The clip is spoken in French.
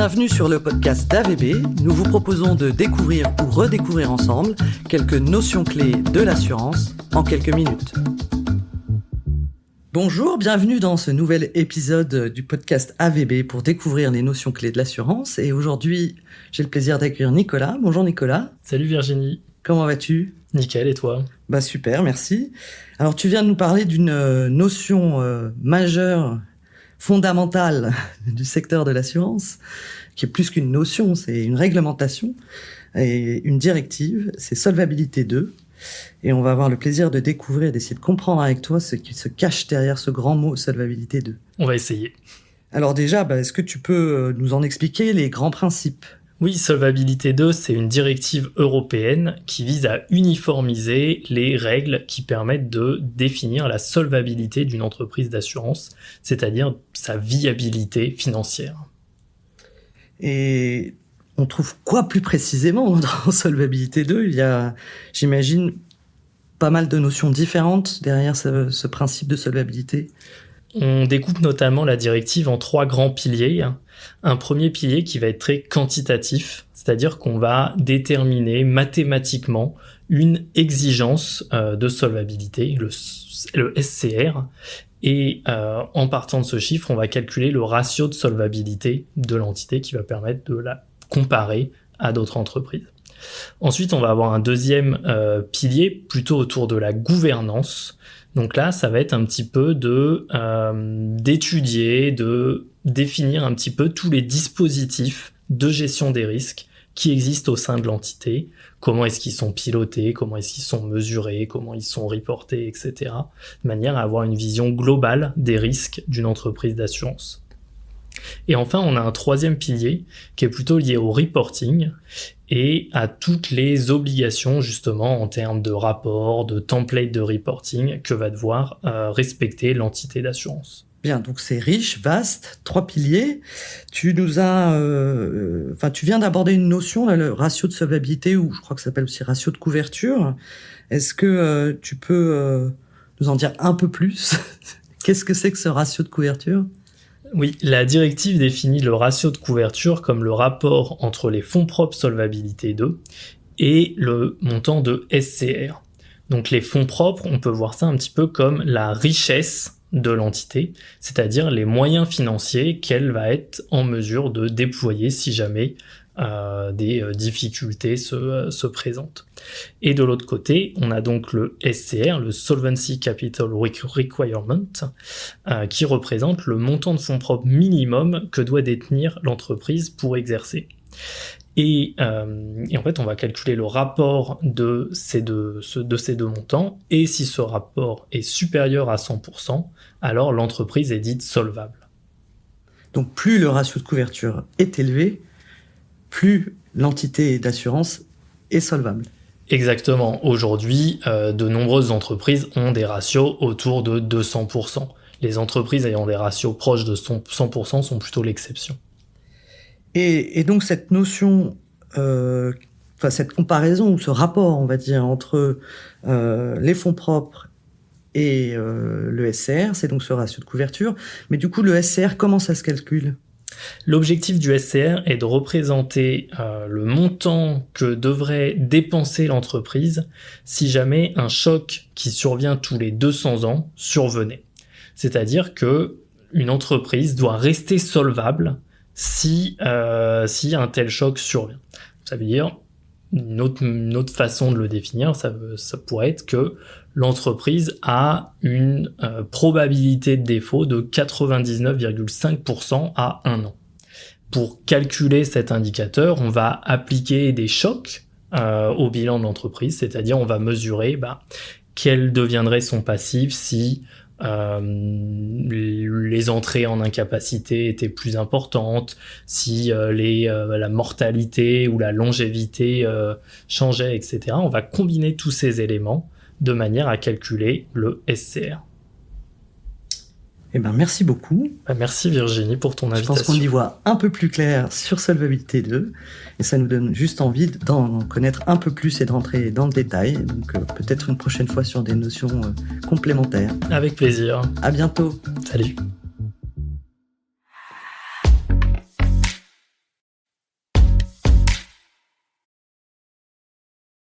Bienvenue sur le podcast d'AVB. Nous vous proposons de découvrir ou redécouvrir ensemble quelques notions clés de l'assurance en quelques minutes. Bonjour, bienvenue dans ce nouvel épisode du podcast AVB pour découvrir les notions clés de l'assurance. Et aujourd'hui, j'ai le plaisir d'accueillir Nicolas. Bonjour Nicolas. Salut Virginie. Comment vas-tu ? Nickel, et toi ? Super, merci. Alors tu viens de nous parler d'une notion majeure, fondamentale du secteur de l'assurance, qui est plus qu'une notion, c'est une réglementation et une directive, c'est Solvabilité 2. Et on va avoir le plaisir de découvrir, d'essayer de comprendre avec toi ce qui se cache derrière ce grand mot Solvabilité 2. On va essayer. Alors déjà, est-ce que tu peux nous en expliquer les grands principes ? Oui, Solvabilité 2, c'est une directive européenne qui vise à uniformiser les règles qui permettent de définir la solvabilité d'une entreprise d'assurance, c'est-à-dire sa viabilité financière. Et on trouve quoi plus précisément dans Solvabilité 2 ? Il y a, j'imagine, pas mal de notions différentes derrière ce principe de solvabilité. On découpe notamment la directive en 3 grands piliers. Un premier pilier qui va être très quantitatif, c'est-à-dire qu'on va déterminer mathématiquement une exigence de solvabilité, le SCR, et en partant de ce chiffre, on va calculer le ratio de solvabilité de l'entité qui va permettre de la comparer à d'autres entreprises. Ensuite, on va avoir un deuxième pilier plutôt autour de la gouvernance. Donc là, ça va être un petit peu d'étudier, de définir un petit peu tous les dispositifs de gestion des risques qui existent au sein de l'entité, comment est-ce qu'ils sont pilotés, comment est-ce qu'ils sont mesurés, comment ils sont reportés, etc., de manière à avoir une vision globale des risques d'une entreprise d'assurance. Et enfin, on a un troisième pilier qui est plutôt lié au reporting et à toutes les obligations justement en termes de rapports, de templates de reporting que va devoir respecter l'entité d'assurance. Bien, donc c'est riche, vaste, 3 piliers. Tu viens d'aborder une notion, là, le ratio de solvabilité, ou je crois que ça s'appelle aussi ratio de couverture. Est-ce que tu peux nous en dire un peu plus ? Qu'est-ce que c'est que ce ratio de couverture ? Oui, la directive définit le ratio de couverture comme le rapport entre les fonds propres Solvabilité 2 et le montant de SCR. Donc les fonds propres, on peut voir ça un petit peu comme la richesse de l'entité, c'est-à-dire les moyens financiers qu'elle va être en mesure de déployer si jamais des difficultés se présentent. Et de l'autre côté, on a donc le SCR, le Solvency Capital Requirement, qui représente le montant de fonds propres minimum que doit détenir l'entreprise pour exercer. Et en fait, on va calculer le rapport de ces deux montants, et si ce rapport est supérieur à 100%, alors l'entreprise est dite solvable. Donc plus le ratio de couverture est élevé, plus l'entité d'assurance est solvable. Exactement. Aujourd'hui, de nombreuses entreprises ont des ratios autour de 200%. Les entreprises ayant des ratios proches de 100% sont plutôt l'exception. Et donc cette notion, cette comparaison ou ce rapport, on va dire, entre les fonds propres et le SCR, c'est donc ce ratio de couverture. Mais du coup, le SCR, comment ça se calcule ? L'objectif du SCR est de représenter le montant que devrait dépenser l'entreprise si jamais un choc qui survient tous les 200 ans survenait. C'est-à-dire que une entreprise doit rester solvable si un tel choc survient. Ça veut dire, une autre façon de le définir, ça pourrait être que l'entreprise a une probabilité de défaut de 99,5% à 1 an. Pour calculer cet indicateur, on va appliquer des chocs au bilan de l'entreprise, c'est-à-dire on va mesurer quel deviendrait son passif si les entrées en incapacité étaient plus importantes, si la mortalité ou la longévité changeait, etc. On va combiner tous ces éléments de manière à calculer le SCR. Merci beaucoup. Merci Virginie pour ton invitation. Je pense qu'on y voit un peu plus clair sur Solvabilité 2 et ça nous donne juste envie d'en connaître un peu plus et de rentrer dans le détail. Donc peut-être une prochaine fois sur des notions complémentaires. Avec plaisir. À bientôt. Salut.